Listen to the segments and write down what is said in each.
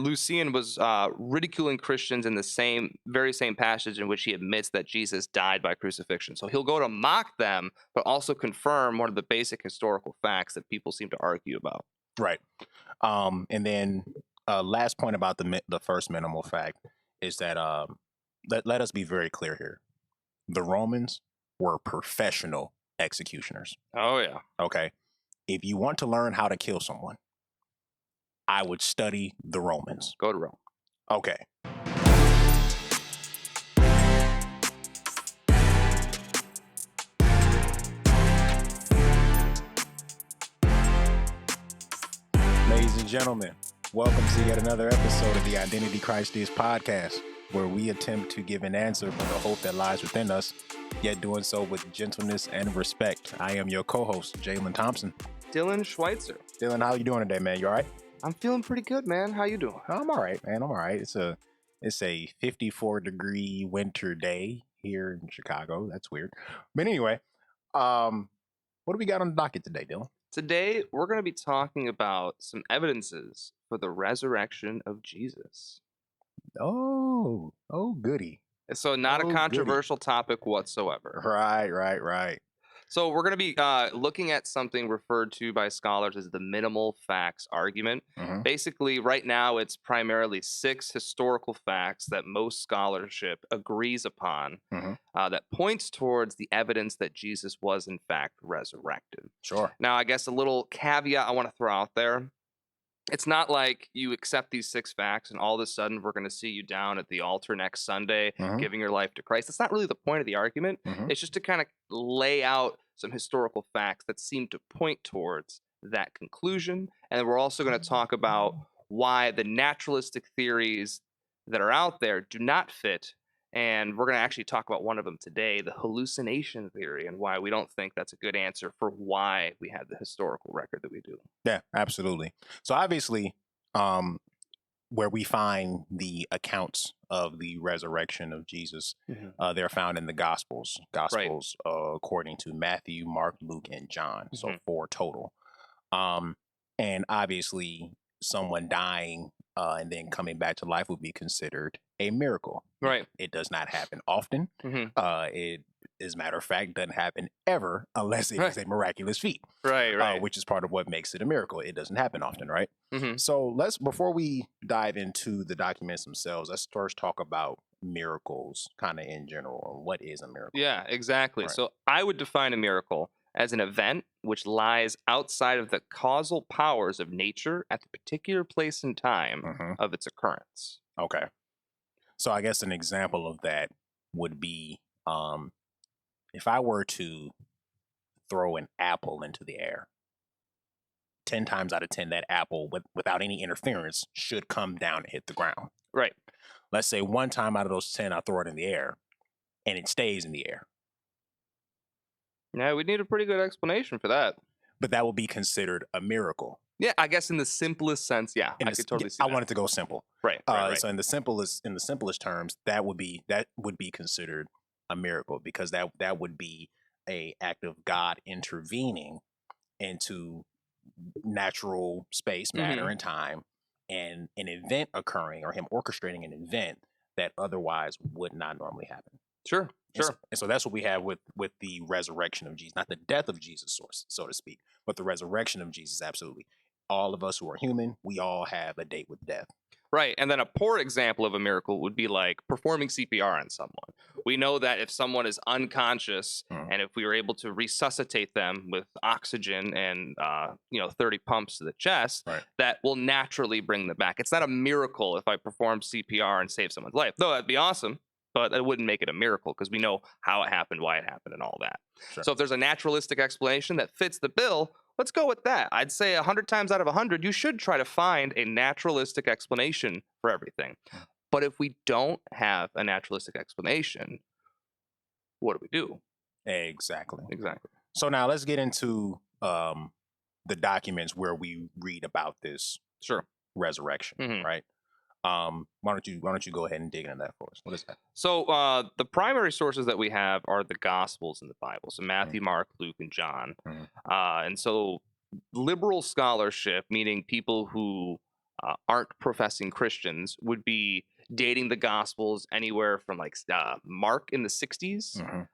Lucian was ridiculing Christians in the very same passage in which he admits that Jesus died by crucifixion. So he'll go to mock them, but also confirm one of the basic historical facts that people seem to argue about. Right. And then last point about the first minimal fact is that let us be very clear here. The Romans were professional executioners. Oh, yeah. Okay. If you want to learn how to kill someone, I would study the Romans. Go to Rome. Okay. Ladies and gentlemen, welcome to yet another episode of the Identity Christ Is podcast, where we attempt to give an answer for the hope that lies within us, yet doing so with gentleness and respect. I am your co-host, Jalen Thompson. Dylan Schweitzer. Dylan, how you doing today, man? You all right? I'm feeling pretty good, man. How you doing? I'm all right, man. I'm all right. It's a 54-degree winter day here in Chicago. That's weird. But anyway, what do we got on the docket today, Dylan? Today, we're going to be talking about some evidences for the resurrection of Jesus. Oh, goody. So not Oh, a controversial topic whatsoever. Right. So we're going to be looking at something referred to by scholars as the minimal facts argument. Mhm. Basically, right now, it's primarily 6 historical facts that most scholarship agrees upon Mhm. that points towards the evidence that Jesus was, in fact, resurrected. Sure. Now, I guess a little caveat I want to throw out there. It's not like you accept these 6 facts and all of a sudden we're going to see you down at the altar next Sunday Mhm. giving your life to Christ. That's not really the point of the argument. Mhm. It's just to kind of lay out some historical facts that seem to point towards that conclusion. And then we're also going to talk about why the naturalistic theories that are out there do not fit. And we're going to actually talk about one of them today, the hallucination theory, and why we don't think that's a good answer for why we have the historical record that we do. Yeah, absolutely. So obviously, where we find the accounts of the resurrection of Jesus, they're found in the Gospels. According to Matthew, Mark, Luke, and John. So 4 total. And obviously, someone dying and then coming back to life would be considered a miracle. Right. It does not happen often. It, as a matter of fact, doesn't happen ever unless it is a miraculous feat. Right. Which is part of what makes it a miracle. It doesn't happen often, right? Mm-hmm. So before we dive into the documents themselves, let's first talk about miracles kind of in general. And what is a miracle? Yeah, exactly. Right. So I would define a miracle as an event which lies outside of the causal powers of nature at the particular place and time of its occurrence. Okay. So I guess an example of that would be if I were to throw an apple into the air, 10 times out of 10, that apple, without any interference, should come down and hit the ground. Right. Let's say 1 time out of those 10, I throw it in the air and it stays in the air. Yeah, we'd need a pretty good explanation for that. But that will be considered a miracle. Yeah, I guess in the simplest sense, yeah, I could totally see that. I want it to go simple. Right. So in the simplest terms, that would be considered a miracle, because that would be a act of God intervening into natural space, matter, and time, and an event occurring, or him orchestrating an event that otherwise would not normally happen. Sure. And so that's what we have with the resurrection of Jesus, not the death of Jesus, so to speak, but the resurrection of Jesus. Absolutely. All of us who are human, we all have a date with death. Right. And then a poor example of a miracle would be like performing CPR on someone. We know that if someone is unconscious and if we were able to resuscitate them with oxygen and 30 pumps to the chest, that will naturally bring them back. It's not a miracle if I perform CPR and save someone's life, though that'd be awesome. But it wouldn't make it a miracle because we know how it happened, why it happened, and all that. Sure. So if there's a naturalistic explanation that fits the bill, let's go with that. I'd say 100 times out of 100, you should try to find a naturalistic explanation for everything. But if we don't have a naturalistic explanation, what do we do? Exactly. So now let's get into the documents where we read about this resurrection, right? Why don't you go ahead and dig into that for us? What is that? So the primary sources that we have are the Gospels in the Bible. So Matthew, Mark, Luke, and John. And so liberal scholarship, meaning people who aren't professing Christians would be dating the Gospels anywhere from like Mark in the 60s,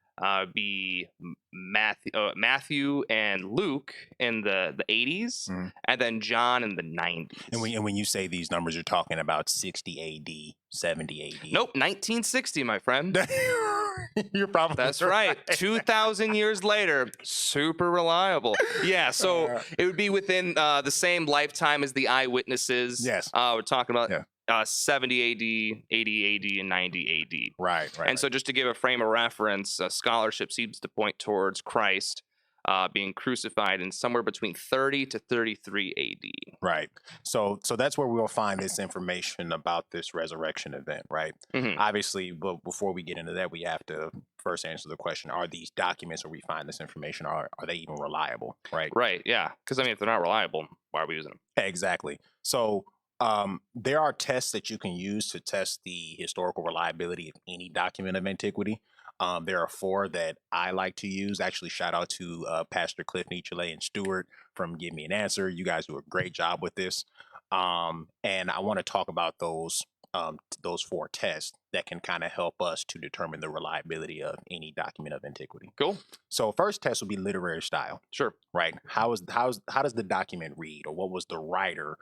be Matthew and Luke in the 80s, and then John in the 90s. And when you say these numbers, you're talking about 60 AD, 70 AD. Nope, 1960, my friend. You're probably That's right. 2,000 years later, super reliable. Yeah, so it would be within the same lifetime as the eyewitnesses. Yes. We're talking about 70 AD, 80 AD, and 90 AD. Right. And so just to give a frame of reference, scholarship seems to point towards Christ being crucified in somewhere between 30 to 33 AD. Right. So that's where we'll find this information about this resurrection event, right? Obviously, but before we get into that, we have to first answer the question, are these documents where we find this information, are they even reliable, right? Right, yeah. Because, I mean, if they're not reliable, why are we using them? Exactly. So there are tests that you can use to test the historical reliability of any document of antiquity. There are 4 that I like to use. Actually, shout out to Pastor Cliff Nichole and Stewart from Give Me an Answer. You guys do a great job with this. And I want to talk about those 4 tests that can kind of help us to determine the reliability of any document of antiquity. Cool. So first test will be literary style. Sure. Right. How does the document read, or what was the writer?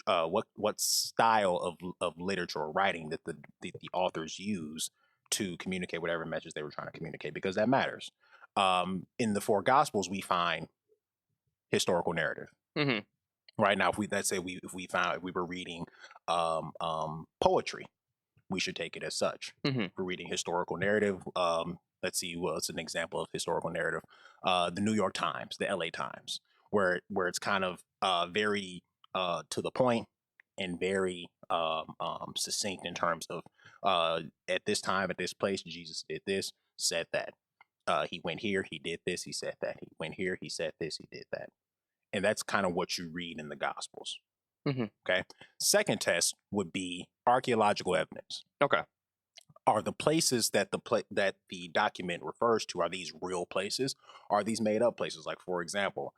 What style of literature or writing that the authors use to communicate whatever message they were trying to communicate, because that matters. In the 4 Gospels, we find historical narrative. Right now, let's say we were reading poetry, we should take it as such. If we're reading historical narrative, let's see, well, it's an example of historical narrative. The New York Times, the LA Times, where it's kind of very to the point and very succinct in terms of at this time, at this place, Jesus did this, said that. He went here, he did this, he said that. He went here, he said this, he did that. And that's kind of what you read in the Gospels. Okay. Second test would be archaeological evidence. Okay. Are the places that the document refers to, are these real places? Are these made up places? Like, for example,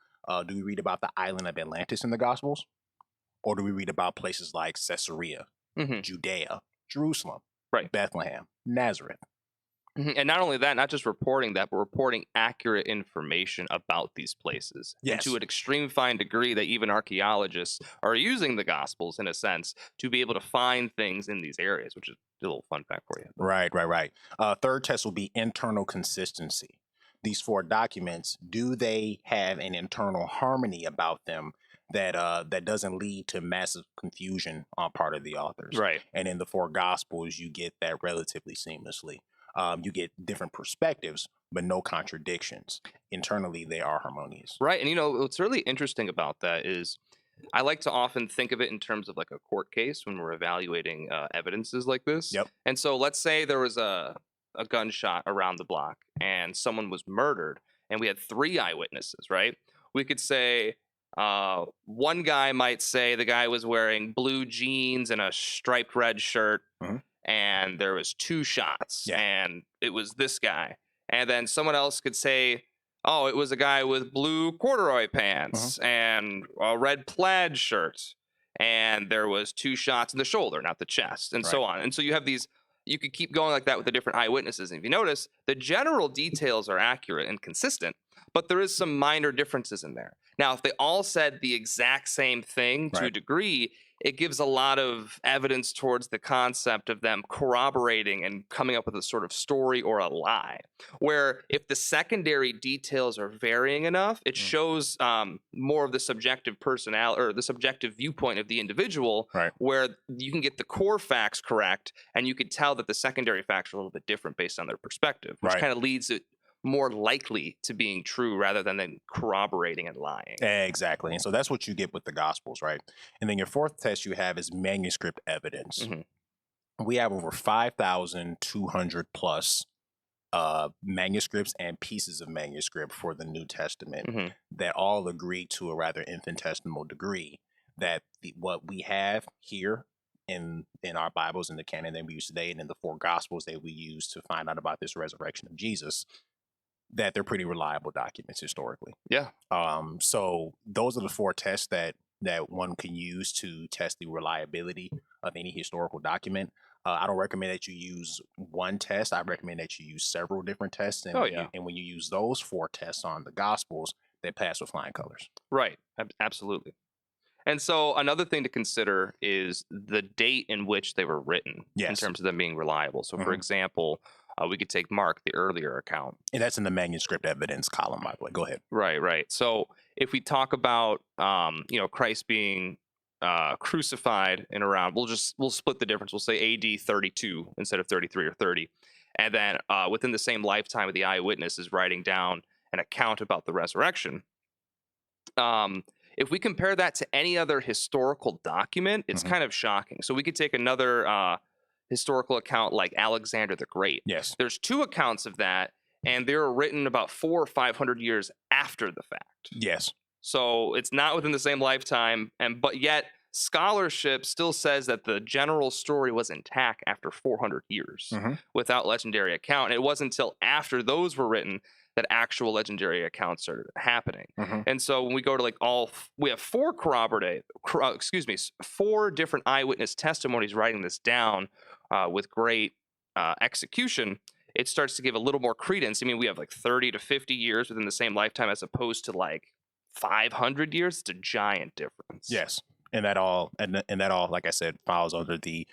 do we read about the island of Atlantis in the Gospels? Or do we read about places like Caesarea, Judea, Jerusalem, Bethlehem, Nazareth? And not only that, not just reporting that, but reporting accurate information about these places. Yes. And to an extreme fine degree that even archaeologists are using the Gospels, in a sense, to be able to find things in these areas, which is a little fun fact for you. Right. Third test will be internal consistency. These 4 documents, do they have an internal harmony about them that doesn't lead to massive confusion on part of the authors? Right. And in the 4 Gospels, you get that relatively seamlessly. You get different perspectives, but no contradictions. Internally, they are harmonious. Right. And, what's really interesting about that is I like to often think of it in terms of like a court case when we're evaluating evidences like this. Yep. And so let's say there was a gunshot around the block and someone was murdered and we had 3 eyewitnesses, right? We could say one guy might say the guy was wearing blue jeans and a striped red shirt. And there was 2 shots, and it was this guy. And then someone else could say, oh, it was a guy with blue corduroy pants and a red plaid shirt, and there was 2 shots in the shoulder, not the chest, and so on. And so you have these, you could keep going like that with the different eyewitnesses. And if you notice, the general details are accurate and consistent, but there is some minor differences in there. Now, if they all said the exact same thing to a degree, it gives a lot of evidence towards the concept of them corroborating and coming up with a sort of story or a lie. Where if the secondary details are varying enough, it shows more of the subjective personality or the subjective viewpoint of the individual, where you can get the core facts correct and you could tell that the secondary facts are a little bit different based on their perspective, which kind of leads it more likely to being true rather than corroborating and lying. Exactly. And so that's what you get with the Gospels, right? And then your 4th test you have is manuscript evidence. We have over 5,200 plus manuscripts and pieces of manuscript for the New Testament that all agree to a rather infinitesimal degree that what we have here in our Bibles, in the canon that we use today, and in the 4 Gospels that we use to find out about this resurrection of Jesus, that they're pretty reliable documents historically. Yeah. So those are the 4 tests that that one can use to test the reliability of any historical document. I don't recommend that you use one test. I recommend that you use several different tests. And, when you use those 4 tests on the Gospels, they pass with flying colors. Right. Absolutely. And so another thing to consider is the date in which they were written in terms of them being reliable. So, for example, we could take Mark, the earlier account. And that's in the manuscript evidence column, by the way. Go ahead. Right. So if we talk about, Christ being crucified in around, we'll split the difference. We'll say AD 32 instead of 33 or 30. And then within the same lifetime of the eyewitness is writing down an account about the resurrection. If we compare that to any other historical document, it's kind of shocking. So we could take another historical account like Alexander the Great. Yes. There's 2 accounts of that, and they were written about 400 or 500 years after the fact. Yes. So it's not within the same lifetime, but yet scholarship still says that the general story was intact after 400 years without legendary account. And it wasn't until after those were written that actual legendary accounts started happening. And so when we go to we have 4 4 different eyewitness testimonies writing this down with great execution, it starts to give a little more credence. I mean, we have 30 to 50 years within the same lifetime as opposed to 500 years. It's a giant difference. Yes. And that all, like I said, falls under the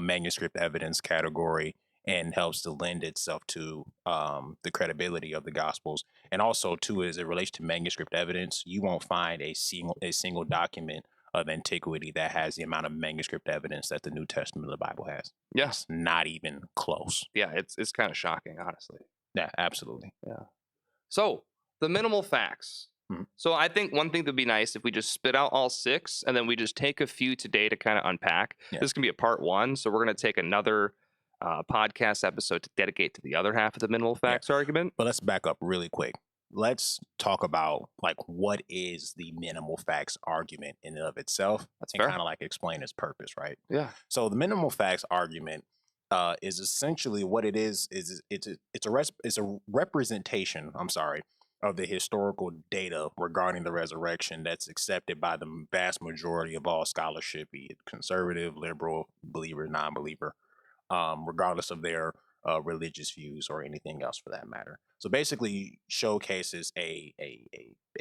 manuscript evidence category and helps to lend itself to the credibility of the Gospels. And also, too, as it relates to manuscript evidence, you won't find a single document of antiquity that has the amount of manuscript evidence that the New Testament of the Bible has. Yes. Not even close. Yeah, it's kind of shocking, honestly. Yeah, absolutely. Yeah. So, the minimal facts. So I think one thing that would be nice if we just spit out all 6 and then we just take a few today to kind of unpack. Yeah. This can be a part 1. So we're going to take another podcast episode to dedicate to the other half of the minimal facts argument. But let's back up really quick. Let's talk about what is the minimal facts argument in and of itself. That's and kind of explain its purpose, right? Yeah. So the minimal facts argument is essentially what it is it's a representation, of the historical data regarding the resurrection that's accepted by the vast majority of all scholarship, be it conservative, liberal, believer, non-believer, regardless of their religious views or anything else for that matter. So basically showcases a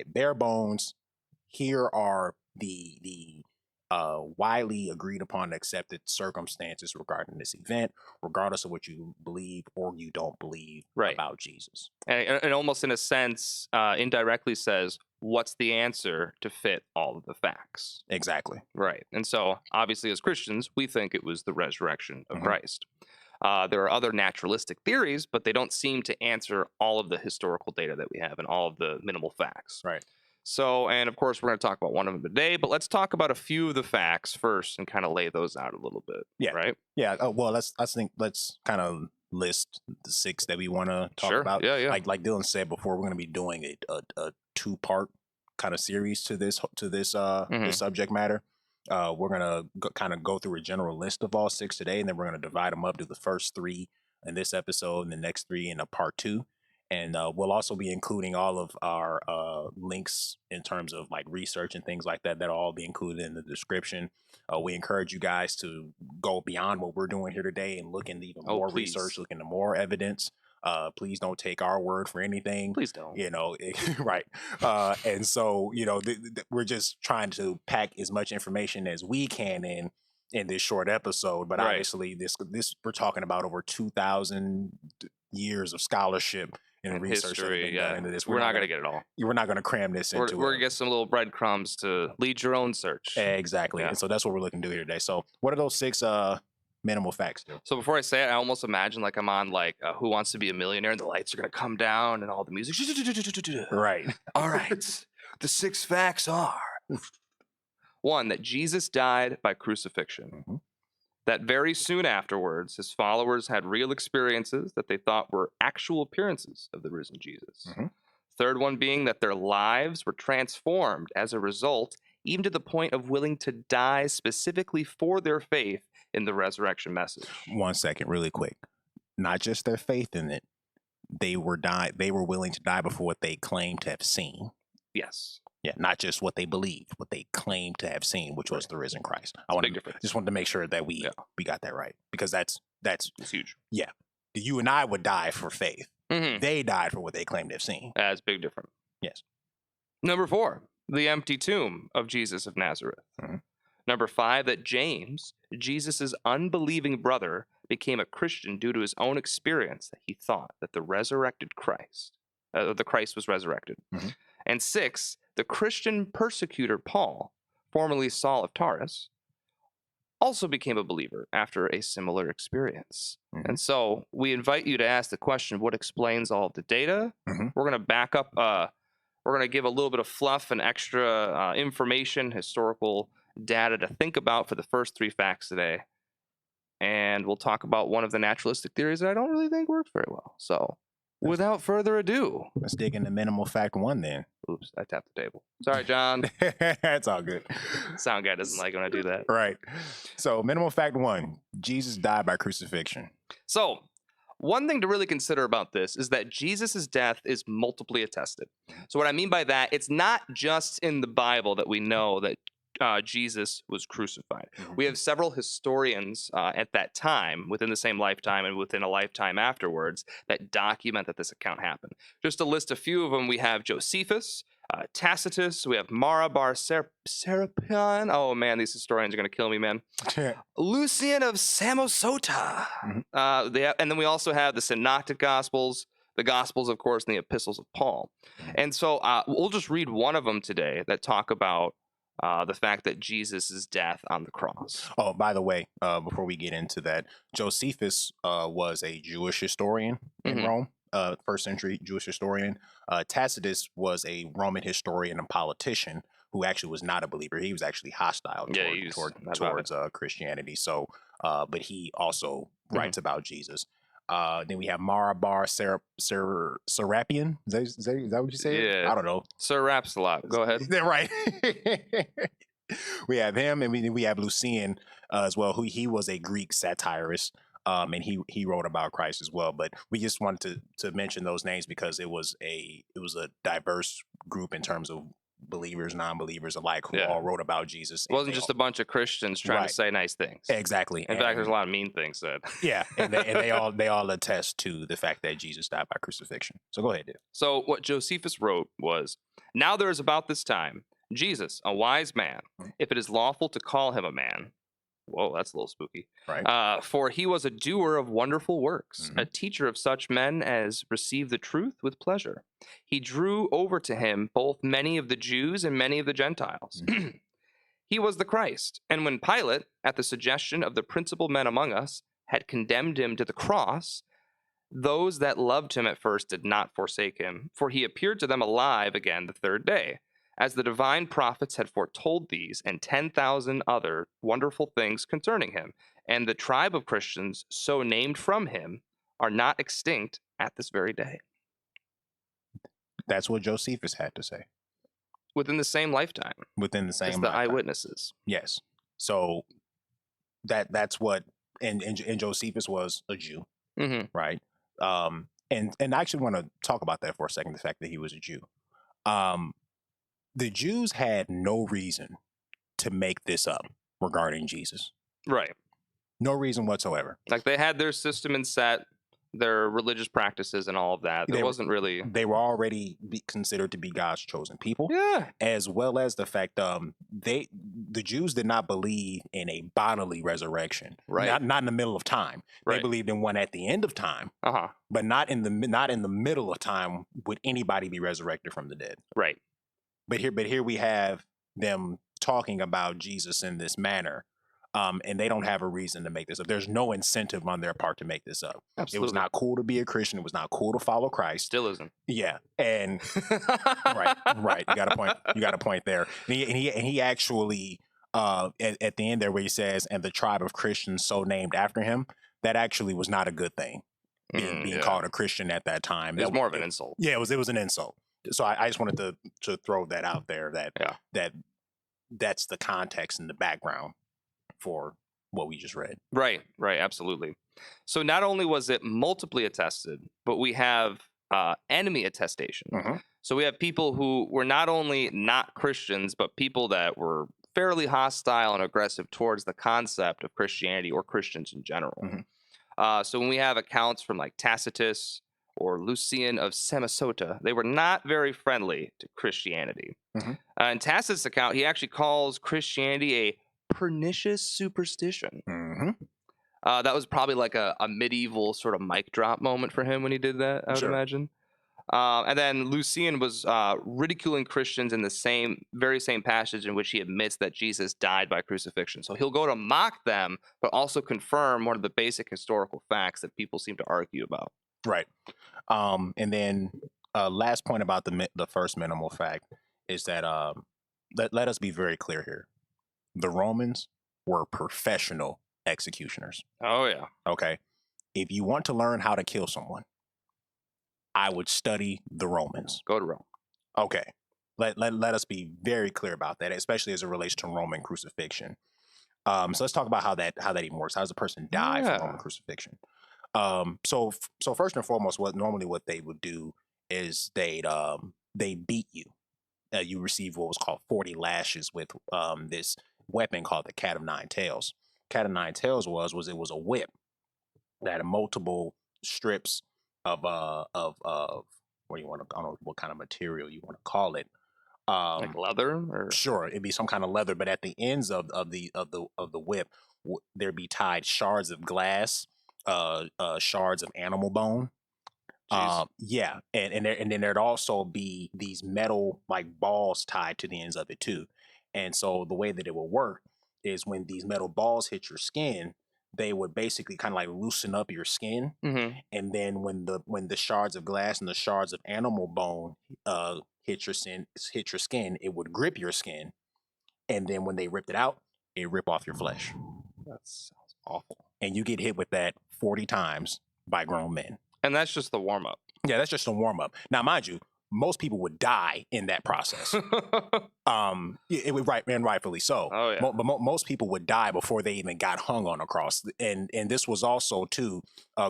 bare bones, here are the widely agreed upon accepted circumstances regarding this event, regardless of what you believe or you don't believe about Jesus. And almost in a sense, indirectly says, what's the answer to fit all of the facts? Exactly. Right. And so obviously as Christians, we think it was the resurrection of Christ. There are other naturalistic theories, but they don't seem to answer all of the historical data that we have and all of the minimal facts. Right. So, and of course, we're going to talk about one of them today, but let's talk about a few of the facts first and kind of lay those out a little bit. Yeah. Right. Yeah. Well, let's kind of list the 6 that we want to talk about. Yeah. Like Dylan said before, we're going to be doing a 2-part kind of series to this this subject matter. We're going to kind of go through a general list of all 6 today, and then we're going to divide them up to the first 3 in this episode and the next 3 in a part 2. And we'll also be including all of our links in terms of research and things like that. That'll all be included in the description. We encourage you guys to go beyond what we're doing here today and look into even more research, look into more evidence. Please don't take our word for anything. Please don't. Right. And so, we're just trying to pack as much information as we can in this short episode. But obviously, this we're talking about over 2,000 years of scholarship and research history, done into this. We're not going to get it all. We're not going to cram this into. We're going to get some little breadcrumbs to lead your own search. Exactly. Yeah. And so that's what we're looking to do here today. So what are those 6 minimal facts do? So before I say it, I almost imagine I'm on Who Wants to Be a Millionaire, and the lights are going to come down and all the music. Right. All right. The 6 facts are 1, that Jesus died by crucifixion. That very soon afterwards, his followers had real experiences that they thought were actual appearances of the risen Jesus. Third one being that their lives were transformed as a result, even to the point of willing to die specifically for their faith in the resurrection message. 1 second, really quick. Not just their faith in it. They were willing to die before what they claimed to have seen. Yes. Yeah, not just what they believed, what they claimed to have seen, which was the risen Christ. Just wanted to make sure that we got that right, because that's it's huge. Yeah, you and I would die for faith. Mm-hmm. They died for what they claimed to have seen. That's big difference. Yes. Number 4, the empty tomb of Jesus of Nazareth. Mm-hmm. Number 5, that James, Jesus's unbelieving brother, became a Christian due to his own experience that he thought that the resurrected Christ, the Christ was resurrected. Mm-hmm. And 6, the Christian persecutor Paul, formerly Saul of Tarsus, also became a believer after a similar experience. Mm-hmm. And so we invite you to ask the question, what explains all of the data? Mm-hmm. We're going to back up, we're going to give a little bit of fluff and extra information, historical data to think about for the first 3 facts today. And we'll talk about one of the naturalistic theories that I don't really think works very well. So without further ado, let's dig into minimal fact 1 then. Oops, I tapped the table. Sorry, John. That's all good. Sound guy doesn't like when I do that. Right. So minimal fact 1, Jesus died by crucifixion. So one thing to really consider about this is that Jesus' death is multiply attested. So what I mean by that, it's not just in the Bible that we know that Jesus was crucified. We have several historians at that time, within the same lifetime and within a lifetime afterwards, that document that this account happened. Just to list a few of them, we have Josephus, Tacitus, we have Mara bar Serapion. Oh man, these historians are going to kill me, man. Lucian of Samosata. And then we also have the Synoptic Gospels, the Gospels, of course, and the Epistles of Paul. And so we'll just read one of them today that talk about the fact that Jesus' death on the cross. Oh, by the way, before we get into that, Josephus was a Jewish historian in Rome, first century Jewish historian. Tacitus was a Roman historian and politician who actually was not a believer. He was actually hostile towards Christianity. So, but he also writes about Jesus. Then we have Mara bar Serapion. Is that what you say? Yeah. I don't know. Sir raps a lot. Go ahead. They're right. We have him, and we have Lucian as well, who he was a Greek satirist. And he wrote about Christ as well. But we just wanted to mention those names because it was a diverse group in terms of believers, non-believers alike, who all wrote about Jesus. It wasn't just a bunch of Christians trying to say nice things. Exactly. In fact, there's a lot of mean things said. Yeah, and they all attest to the fact that Jesus died by crucifixion. So go ahead, dude. So what Josephus wrote was, now there is about this time Jesus, a wise man, if it is lawful to call him a man. Whoa, that's a little spooky. Right. For he was a doer of wonderful works, a teacher of such men as receive the truth with pleasure. He drew over to him both many of the Jews and many of the Gentiles. He was the Christ. And when Pilate, at the suggestion of the principal men among us, had condemned him to the cross, those that loved him at first did not forsake him, for he appeared to them alive again the 3rd day, as the divine prophets had foretold these and 10,000 other wonderful things concerning him. And the tribe of Christians, so named from him, are not extinct at this very day. That's what Josephus had to say. Within the same lifetime. Within the same lifetime. The eyewitnesses. Yes. So that's what, and Josephus was a Jew, right? And I actually want to talk about that for a second, the fact that he was a Jew. The Jews had no reason to make this up regarding Jesus. Right. No reason whatsoever. Like they had their system and set, their religious practices and all of that. There wasn't really... They were already considered to be God's chosen people. Yeah. As well as the fact the Jews did not believe in a bodily resurrection. Right. Not in the middle of time. They believed in one at the end of time. But not in the middle of time would anybody be resurrected from the dead. Right. But here we have them talking about Jesus in this manner, and they don't have a reason to make this up. There's no incentive on their part to make this up. Absolutely. It was not cool to be a Christian. It was not cool to follow Christ. Still isn't. Yeah, and right. You got a point. You got a point there. And he actually at the end there where he says, "And the tribe of Christians so named after him." That actually was not a good thing. Being called a Christian at that time. It was more of an insult. Yeah, it was an insult. So I just wanted to throw that out there that's the context and the background for what we just read. Right, absolutely. So not only was it multiply attested, but we have enemy attestation. Mhm. So we have people who were not only not Christians, but people that were fairly hostile and aggressive towards the concept of Christianity or Christians in general. Mhm. So when we have accounts from like Tacitus or Lucian of Samosata, they were not very friendly to Christianity. Mhm. In Tacitus' account, he actually calls Christianity a pernicious superstition. Mhm. That was probably like a medieval sort of mic drop moment for him when he did that, I would Sure. imagine. And then Lucian was ridiculing Christians in the very same passage in which he admits that Jesus died by crucifixion. So he'll go to mock them, but also confirm one of the basic historical facts that people seem to argue about. Right. And then last point about the first minimal fact is that let us be very clear here. The Romans were professional executioners. Oh, yeah. Okay. If you want to learn how to kill someone, I would study the Romans. Go to Rome. Okay. Let us be very clear about that, especially as it relates to Roman crucifixion. So let's talk about how that even works. How does a person die from Roman crucifixion? So first and foremost, what they would do is they beat you. You receive what was called 40 lashes with this weapon called the cat of nine tails. Cat of nine tails was a whip that had multiple strips of what do you want to, I don't know what kind of material you want to call it. Like leather, or Sure, it'd be some kind of leather, but at the ends of the whip, there'd be tied shards of glass, shards of animal bone. Yeah, and then there'd also be these metal like balls tied to the ends of it too. And so the way that it would work is when these metal balls hit your skin, they would basically kind of like loosen up your skin. Mm-hmm. And then when the shards of glass and the shards of animal bone hit your skin, it would grip your skin. And then when they ripped it out, it rip off your flesh. That sounds awful. And you get hit with that 40 times by grown men. And that's just the warm up. Yeah, that's just a warm up. Now, mind you, most people would die in that process. It would rightfully so. Oh yeah. But most people would die before they even got hung on a cross. And this was also too,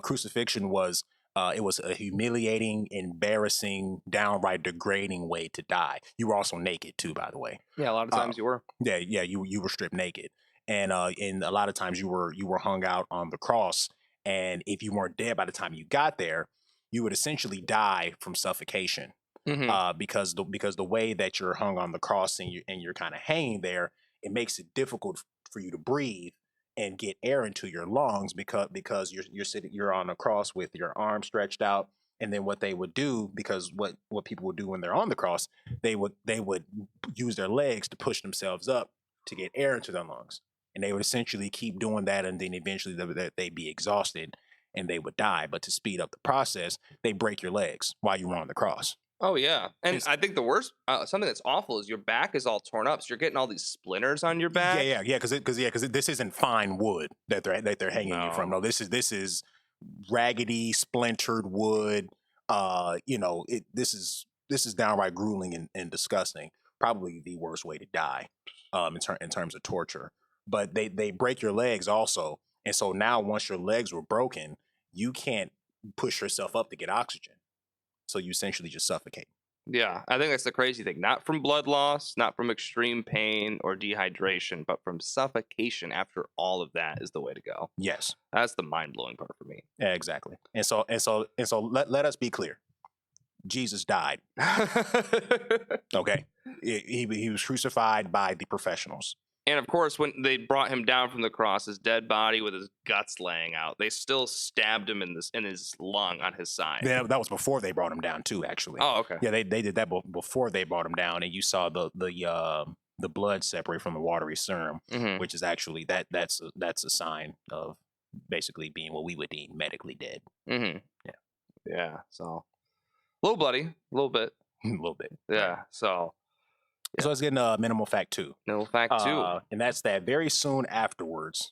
crucifixion was it was a humiliating, embarrassing, downright degrading way to die. You were also naked too, by the way. Yeah, a lot of times you were. Yeah, you were stripped naked, and a lot of times you were hung out on the cross. And if you weren't dead by the time you got there, you would essentially die from suffocation. Mm-hmm. Because the way that you're hung on the cross and you're kind of hanging there, it makes it difficult for you to breathe and get air into your lungs because you're on a cross with your arms stretched out. And then what they would do, because what people would do when they're on the cross, they would use their legs to push themselves up to get air into their lungs, and they would essentially keep doing that, and then eventually they'd be exhausted and they would die. But to speed up the process, they break your legs while you were on the cross. Oh yeah, and I think the worst, something that's awful, is your back is all torn up, so you're getting all these splinters on your back. Yeah, because this isn't fine wood that they're hanging you from. No. No, this is raggedy, splintered wood. This is downright grueling and disgusting. Probably the worst way to die, in terms of torture. But they break your legs also, and so now once your legs were broken, you can't push yourself up to get oxygen. So you essentially just suffocate. Yeah, I think that's the crazy thing. Not from blood loss, not from extreme pain or dehydration, but from suffocation after all of that is the way to go. Yes. That's the mind-blowing part for me. Yeah, exactly. And so let us be clear. Jesus died. Okay. He was crucified by the professionals. And of course, when they brought him down from the cross, his dead body with his guts laying out, they still stabbed him in his lung on his side. Yeah, that was before they brought him down too, actually. Oh, okay. Yeah, they did that before they brought him down, and you saw the blood separate from the watery serum, Mm-hmm. which is actually that's a sign of basically being what we would deem medically dead. Mm-hmm. Yeah. Yeah. So a little bloody, a little bit. A little bit. Yeah. So let's get into minimal fact 2. minimal fact 2. And that's that very soon afterwards,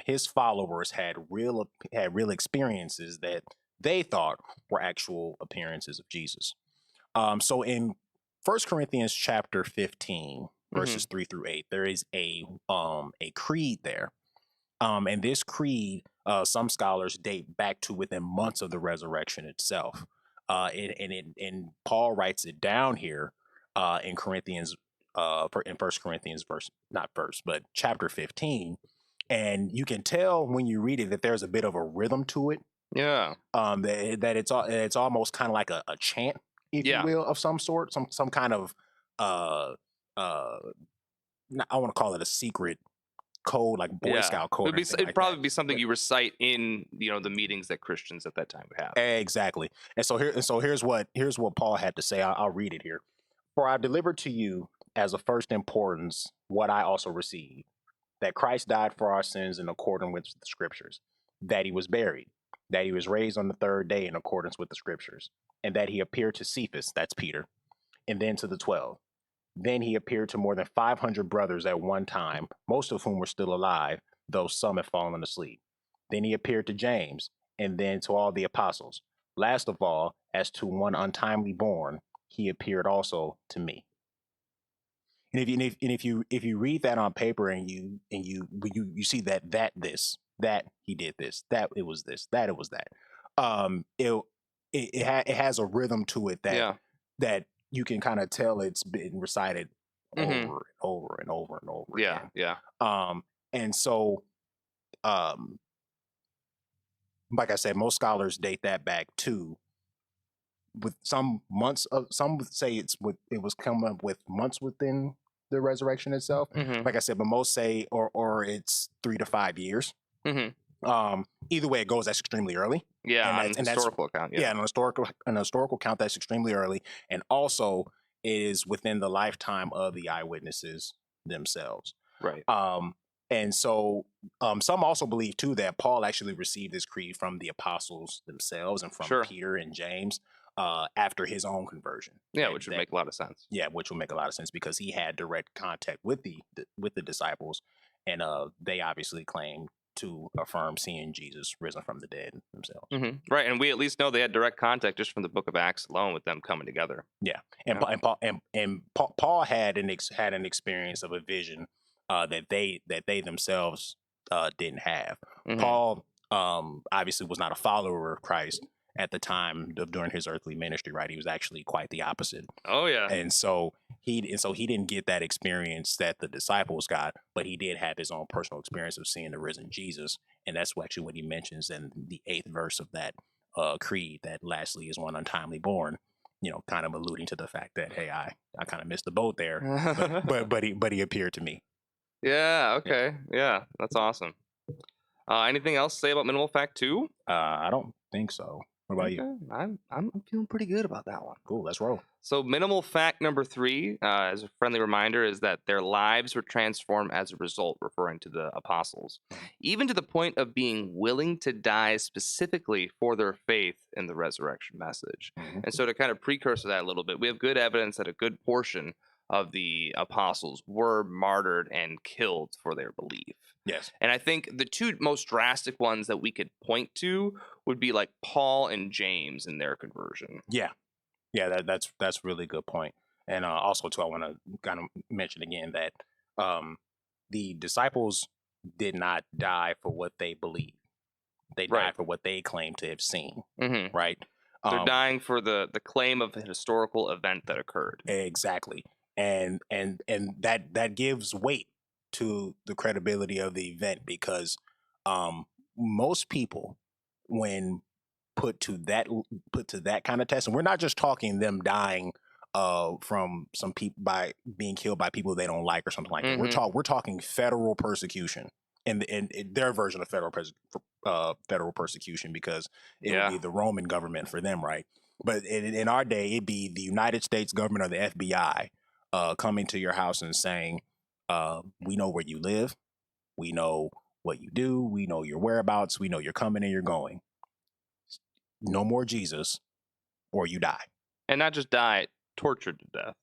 his followers had real experiences that they thought were actual appearances of Jesus. So in 1 Corinthians chapter 15, verses 3 through 8, there is a creed there. And this creed, some scholars date back to within months of the resurrection itself. And Paul writes it down here in Corinthians, in First Corinthians, not verse, but chapter 15, and you can tell when you read it that there's a bit of a rhythm to it. Yeah. That it's almost kind of like a chant, if you will, of some sort, some kind of uh I want to call it a secret code, like Boy Scout code. It'd probably be something you recite in the meetings that Christians at that time would have. Exactly. And so here's what Paul had to say. I'll read it here. For I delivered to you as of first importance what I also received, that Christ died for our sins in accordance with the scriptures, that he was buried, that he was raised on the third day in accordance with the scriptures, and that he appeared to Cephas, that's Peter, and then to the 12. Then he appeared to more than 500 brothers at one time, most of whom were still alive, though some had fallen asleep. Then he appeared to James, and then to all the apostles. Last of all, as to one untimely born, he appeared also to me. And if you read that on paper and you see that he did this, that it was this, that it was that, it has a rhythm to it that you can kind of tell it's been recited over and over and over and over again. Yeah. And so, like I said, most scholars date that back to with some months of, some would say it was come up with months within the resurrection itself. Like I said, but most say or it's 3 to 5 years. Either way it goes, that's extremely early. Yeah, and historical account. Yeah, an historical count, that's extremely early, and also is within the lifetime of the eyewitnesses themselves. Right. And so some also believe too that Paul actually received this creed from the apostles themselves and from Peter and James after his own conversion. Yeah, which would make a lot of sense. Yeah, which would make a lot of sense because he had direct contact with the disciples, and they obviously claimed to affirm seeing Jesus risen from the dead themselves. Right, and we at least know they had direct contact just from the Book of Acts alone with them coming together. Yeah, and Paul had an experience of a vision that they themselves didn't have. Paul obviously was not a follower of Christ at the time during his earthly ministry, right? He was actually quite the opposite. Oh yeah. And so he didn't get that experience that the disciples got, but he did have his own personal experience of seeing the risen Jesus, and that's actually what he mentions in the 8th verse of that creed, that lastly is one untimely born. Kind of alluding to the fact that, hey, I kind of missed the boat there, but he appeared to me. Yeah. Okay. Yeah, that's awesome. Anything else to say about minimal fact 2? I don't think so. What about you? I'm feeling pretty good about that one. Cool, let's roll. So minimal fact number 3, as a friendly reminder, is that their lives were transformed as a result, referring to the apostles, even to the point of being willing to die specifically for their faith in the resurrection message. And so to kind of precursor that a little bit, we have good evidence that a good portion of the apostles were martyred and killed for their belief. Yes. And I think the 2 most drastic ones that we could point to would be like Paul and James in their conversion. Yeah, that's really good point. And also too, I want to kind of mention again that the disciples did not die for what they believed. They died for what they claimed to have seen. Right. They're dying for the claim of a historical event that occurred. Exactly. And that gives weight to the credibility of the event, because most people, when put to that kind of test, and we're not just talking them dying from some people by being killed by people they don't like or something like that. We're talking federal persecution, and their version of federal persecution, because it would be the Roman government for them, right? But in our day, it'd be the United States government or the FBI coming to your house and saying, we know where you live, we know what you do, we know your whereabouts, we know you're coming and you're going. No more Jesus, or you die. And not just die, tortured to death.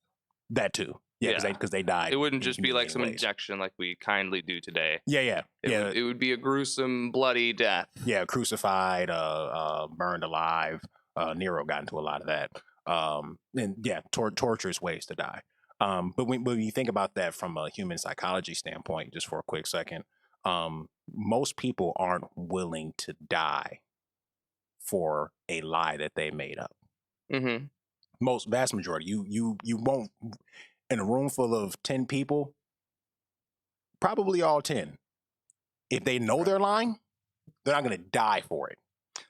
That too. Yeah, because they died. It wouldn't just be like some injection like we kindly do today. Yeah. It would be a gruesome, bloody death. Yeah, crucified, burned alive. Nero got into a lot of that. And yeah, torturous ways to die. But when you think about that from a human psychology standpoint, just for a quick second, most people aren't willing to die for a lie that they made up. Mm-hmm. Vast majority. You won't, in a room full of 10 people, probably all 10. If they know they're lying, they're not going to die for it.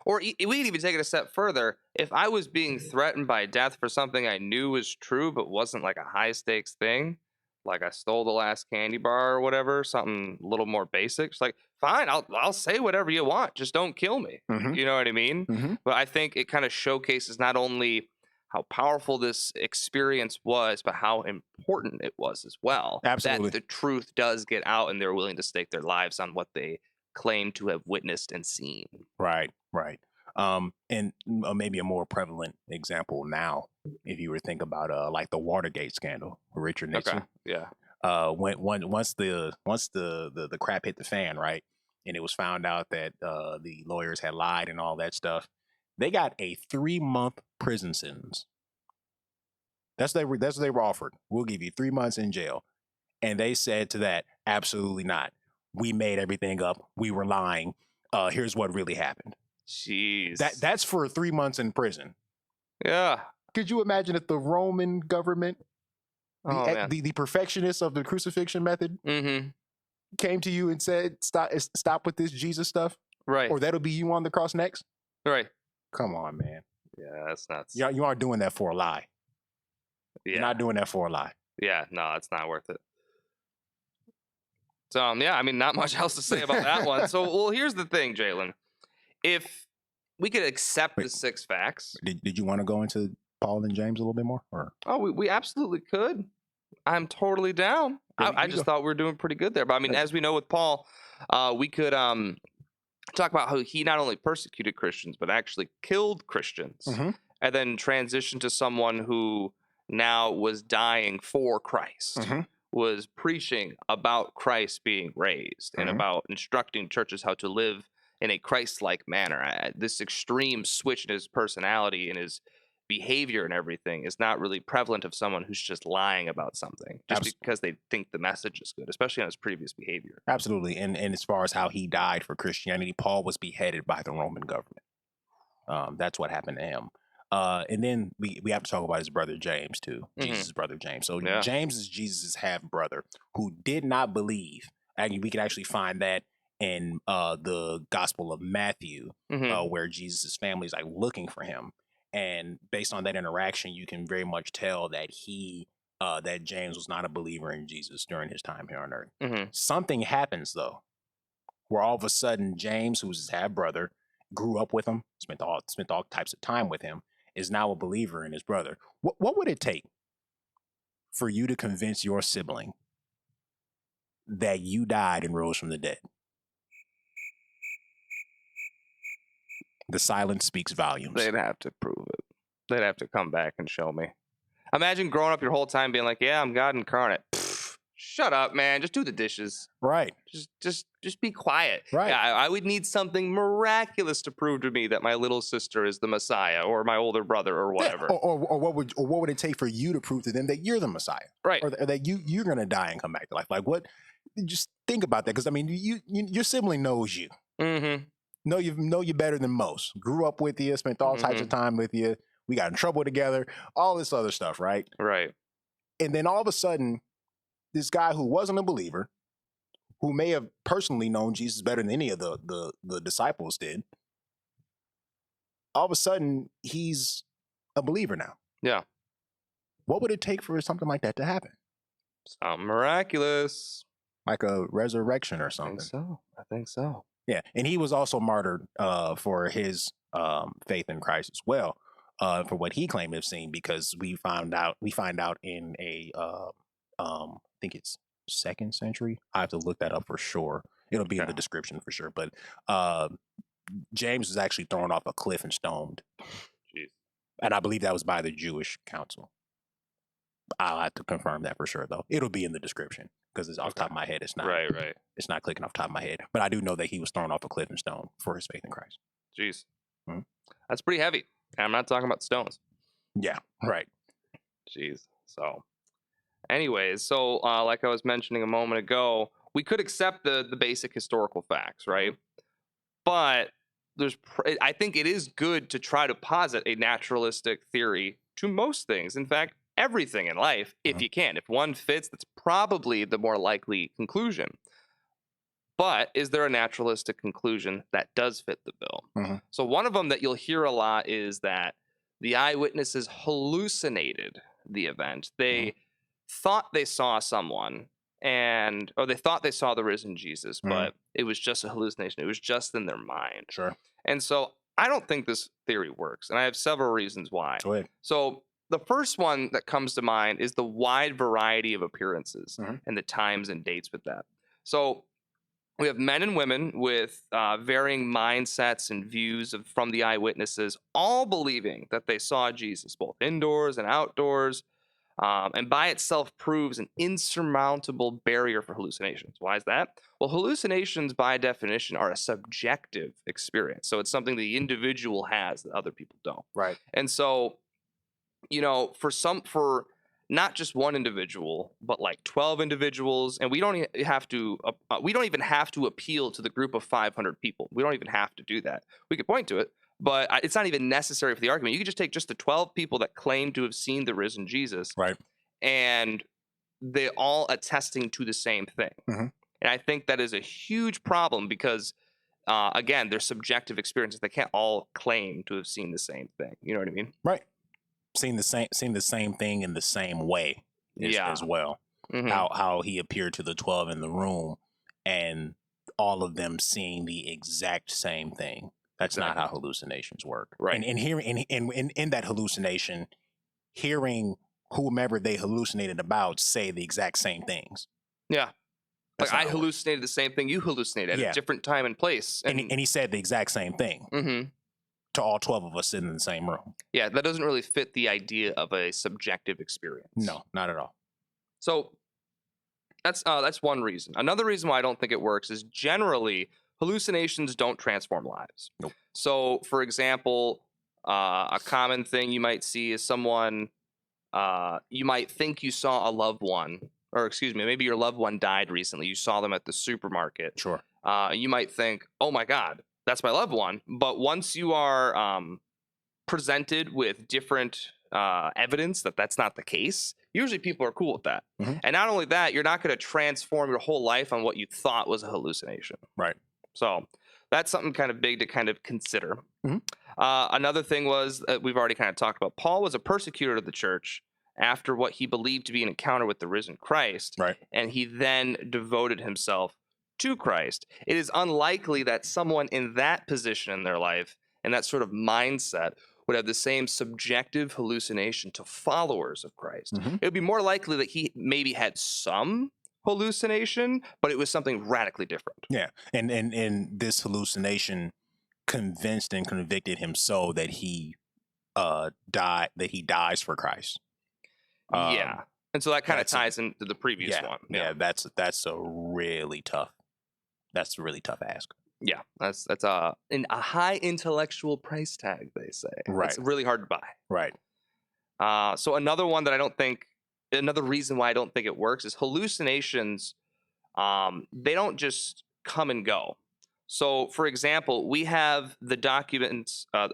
Or we could even take it a step further. If I was being threatened by death for something I knew was true, but wasn't like a high stakes thing, like I stole the last candy bar or whatever, something a little more basic, it's like, fine, I'll say whatever you want, just don't kill me. Mm-hmm. You know what I mean? Mm-hmm. But I think it kind of showcases not only how powerful this experience was, but how important it was as well. Absolutely. That the truth does get out and they're willing to stake their lives on what they claim to have witnessed and seen. Right. And maybe a more prevalent example now, if you were to think about like the Watergate scandal with Richard Nixon. Okay. Yeah. Once the crap hit the fan, right, and it was found out that the lawyers had lied and all that stuff, they got a 3-month prison sentence. That's what they were offered. We'll give you 3 months in jail, and they said to that, absolutely not. We made everything up. We were lying. Here's what really happened. Jeez. That's for 3 months in prison. Yeah. Could you imagine if the Roman government, the perfectionists of the crucifixion method, came to you and said, stop with this Jesus stuff? Right. Or that'll be you on the cross next? Right. Come on, man. Yeah, that's nuts. You aren't doing that for a lie. Yeah. You're not doing that for a lie. Yeah, no, it's not worth it. So, yeah, I mean, not much else to say about that one. So, well, here's the thing, Jalen. If we could accept the 6 facts. Did you want to go into Paul and James a little bit more? Or? Oh, we absolutely could. I'm totally down. I just thought we were doing pretty good there. But, I mean, as we know with Paul, we could talk about how he not only persecuted Christians, but actually killed Christians. Mm-hmm. And then transitioned to someone who now was dying for Christ. Mm-hmm. Was preaching about Christ being raised and about instructing churches how to live in a Christ-like manner. This extreme switch in his personality and his behavior and everything is not really prevalent of someone who's just lying about something just because they think the message is good, especially on his previous behavior. Absolutely. And as far as how he died for Christianity, Paul was beheaded by the Roman government. That's what happened to him. And then we have to talk about his brother James too. Jesus' brother James. So James is Jesus' half brother who did not believe. And we can actually find that in the Gospel of Matthew, where Jesus' family is like looking for him. And based on that interaction, you can very much tell that that James was not a believer in Jesus during his time here on earth. Mm-hmm. Something happens though, where all of a sudden James, who's his half brother, grew up with him, spent all types of time with him, is now a believer in his brother. What would it take for you to convince your sibling that you died and rose from the dead? The silence speaks volumes. They'd have to prove it. They'd have to come back and show me. Imagine growing up your whole time being like, yeah, I'm God incarnate. Pfft, shut up, man. Just do the dishes. Right. Just be quiet. Right. Yeah, I would need something miraculous to prove to me that my little sister is the Messiah or my older brother or whatever. Yeah. Or what would it take for you to prove to them that you're the Messiah? Right. Or that you're going to die and come back to life? Like what? Just think about that. Because I mean, your sibling knows you. Mm-hmm. Know you better than most. Grew up with you, spent all types of time with you. We got in trouble together, all this other stuff, right? Right. And then all of a sudden, this guy who wasn't a believer, who may have personally known Jesus better than any of the disciples did, all of a sudden he's a believer now. Yeah. What would it take for something like that to happen? Something miraculous. Like a resurrection or something. I think so. Yeah, and he was also martyred for his faith in Christ as well, for what he claimed to have seen, because we find out in a I think it's 2nd century. I have to look that up for sure. It'll be in the description for sure. But James was actually thrown off a cliff and stoned. Jeez. And I believe that was by the Jewish council. I'll have to confirm that for sure, though. It'll be in the description because it's off the top of my head. It's not right. It's not clicking off the top of my head, but I do know that he was thrown off a cliff and stoned for his faith in Christ. Jeez, that's pretty heavy. I'm not talking about stones. Yeah, right. Jeez. So, anyways, like I was mentioning a moment ago, we could accept the basic historical facts, right? But I think it is good to try to posit a naturalistic theory to most things. In fact, everything in life, if you can. If one fits, that's probably the more likely conclusion. But is there a naturalistic conclusion that does fit the bill? So one of them that you'll hear a lot is that the eyewitnesses hallucinated the event. They thought they saw someone, or they thought they saw the risen Jesus, but it was just a hallucination. It was just in their mind. Sure. And so I don't think this theory works, and I have several reasons why. Go ahead. So the first one that comes to mind is the wide variety of appearances and the times and dates with that. So we have men and women with varying mindsets and views from the eyewitnesses, all believing that they saw Jesus, both indoors and outdoors, and by itself proves an insurmountable barrier for hallucinations. Why is that? Well, hallucinations, by definition, are a subjective experience. So it's something the individual has that other people don't. Right. And so, for not just one individual, but like 12 individuals, and we don't even have to appeal to the group of 500 people. We don't even have to do that. We could point to it, but it's not even necessary for the argument. You could just take just the 12 people that claim to have seen the risen Jesus, right, and they all attesting to the same thing. And I think that is a huge problem because, again, they're subjective experiences. They can't all claim to have seen the same thing. You know what I mean? Right. Seen the same thing in the same way as well. How he appeared to the 12 in the room and all of them seeing the exact same thing. That's not how hallucinations work. Right. And hearing in that hallucination, hearing whomever they hallucinated about say the exact same things. Yeah. Like I hallucinated the same thing you hallucinated at a different time and place. And he said the exact same thing. To all 12 of us sitting in the same room. Yeah, that doesn't really fit the idea of a subjective experience. No, not at all. So that's one reason. Another reason why I don't think it works is generally hallucinations don't transform lives. Nope. So, for example, a common thing you might see is someone, you might think you saw a loved one, or excuse me, maybe your loved one died recently. You saw them at the supermarket. Sure. You might think, oh my God, that's my loved one. But once you are presented with different evidence that that's not the case, usually people are cool with that. And not only that, you're not going to transform your whole life on what you thought was a hallucination. Right. So that's something kind of big to kind of consider. Another thing was we've already kind of talked about. Paul was a persecutor of the church after what he believed to be an encounter with the risen Christ. Right. And he then devoted himself to Christ. It is unlikely that someone in that position in their life and that sort of mindset would have the same subjective hallucination to followers of Christ. It would be more likely that he maybe had some hallucination, but it was something radically different. Yeah. And this hallucination convinced and convicted him so that he dies for Christ. Yeah. And so that kind of ties into the previous one. Yeah, that's a really tough ask. Yeah, that's a high intellectual price tag, they say. Right. It's really hard to buy. Right. So another reason why I don't think it works is hallucinations. They don't just come and go. So, for example, we have the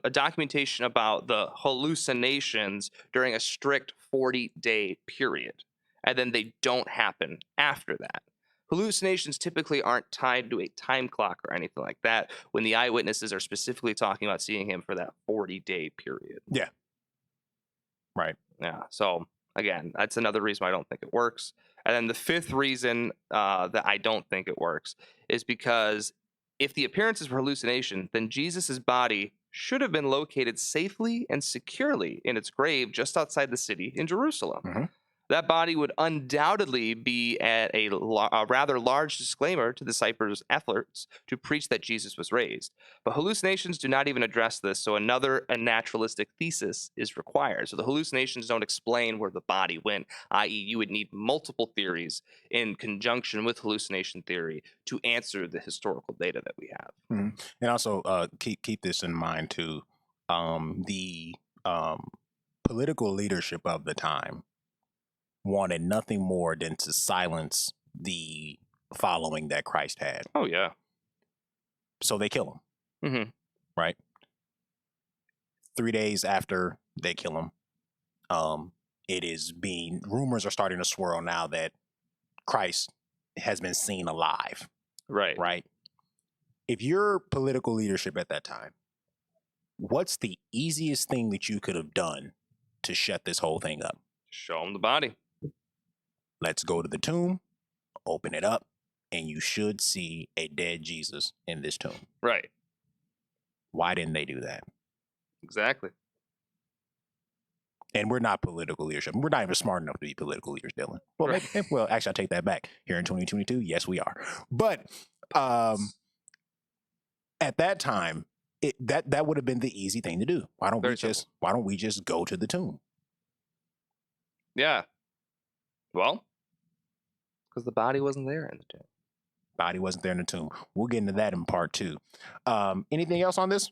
a documentation about the hallucinations during a strict 40-day period, and then they don't happen after that. Hallucinations typically aren't tied to a time clock or anything like that when the eyewitnesses are specifically talking about seeing him for that 40-day period. Yeah. Right. Yeah. So, again, that's another reason why I don't think it works. And then the fifth reason that I don't think it works is because if the appearances were hallucination, then Jesus' body should have been located safely and securely in its grave just outside the city in Jerusalem. That body would undoubtedly be at a rather large disclaimer to the disciples' efforts to preach that Jesus was raised. But hallucinations do not even address this, so another naturalistic thesis is required. So the hallucinations don't explain where the body went, i.e. you would need multiple theories in conjunction with hallucination theory to answer the historical data that we have. And also keep this in mind too. The political leadership of the time wanted nothing more than to silence the following that Christ had. Oh, yeah. So they kill him. right? 3 days after they kill him, rumors are starting to swirl now that Christ has been seen alive. Right. Right. If you're political leadership at that time, what's the easiest thing that you could have done to shut this whole thing up? Show him the body. Let's go to the tomb, open it up, and you should see a dead Jesus in this tomb. Right. Why didn't they do that? Exactly. And we're not political leadership. We're not even smart enough to be political leaders, Dylan. Well, Right. well, actually, I take that back. Here in 2022, yes, we are. But at that time, that would have been the easy thing to do. Why don't we just go to the tomb? Yeah. Well, because the body wasn't there in the tomb. Body wasn't there in the tomb. We'll get into that in part 2. Anything else on this?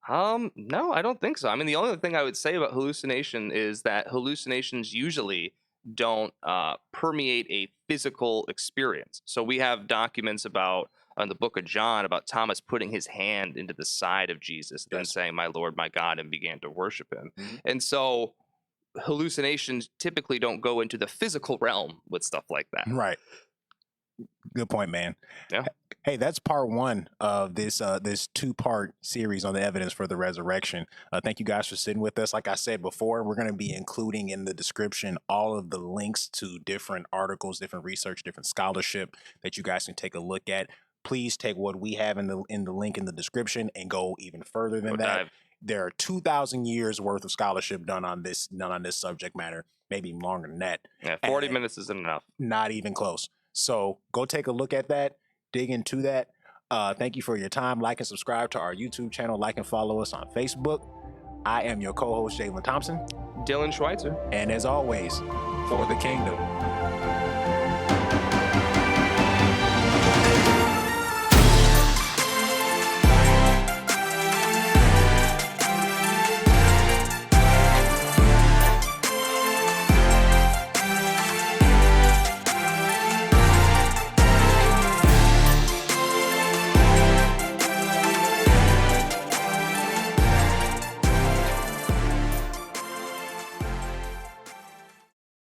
No, I don't think so. I mean, the only thing I would say about hallucination is that hallucinations usually don't permeate a physical experience. So we have documents about in the book of John about Thomas putting his hand into the side of Jesus and saying, "My Lord, my God," and began to worship him. Mm-hmm. And so hallucinations typically don't go into the physical realm with stuff like that. Right. Good point, man. Yeah. Hey, that's part 1 of this 2-part series on the evidence for the resurrection. Thank you guys for sitting with us. Like I said before, we're going to be including in the description all of the links to different articles, different research, different scholarship that you guys can take a look at. Please take what we have in the link in the description and go even further than that. There are 2,000 years worth of scholarship done on this subject matter, maybe even longer than that. Yeah, 40 minutes isn't enough. Not even close. So go take a look at that, dig into that. Thank you for your time. Like and subscribe to our YouTube channel. Like and follow us on Facebook. I am your co-host, Jalen Thompson. Dylan Schweitzer. And as always, for the kingdom.